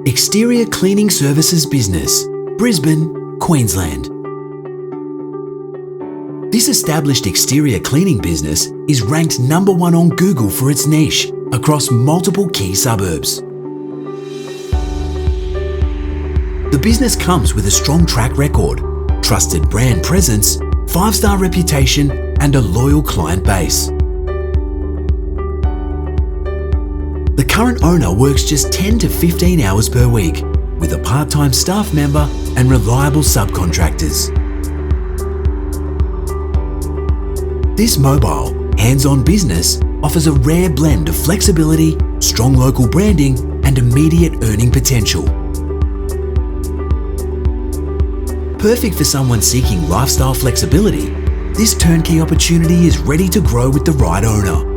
Exterior Cleaning Services Business, Brisbane, Queensland. This established exterior cleaning business is ranked #1 on Google for its niche across multiple key suburbs. The business comes with a strong track record, trusted brand presence, 5-star reputation, and a loyal client base. The current owner works just 10 to 15 hours per week with a part-time staff member and reliable subcontractors. This mobile, hands-on business offers a rare blend of flexibility, strong local branding, and immediate earning potential. Perfect for someone seeking lifestyle flexibility, this turnkey opportunity is ready to grow with the right owner.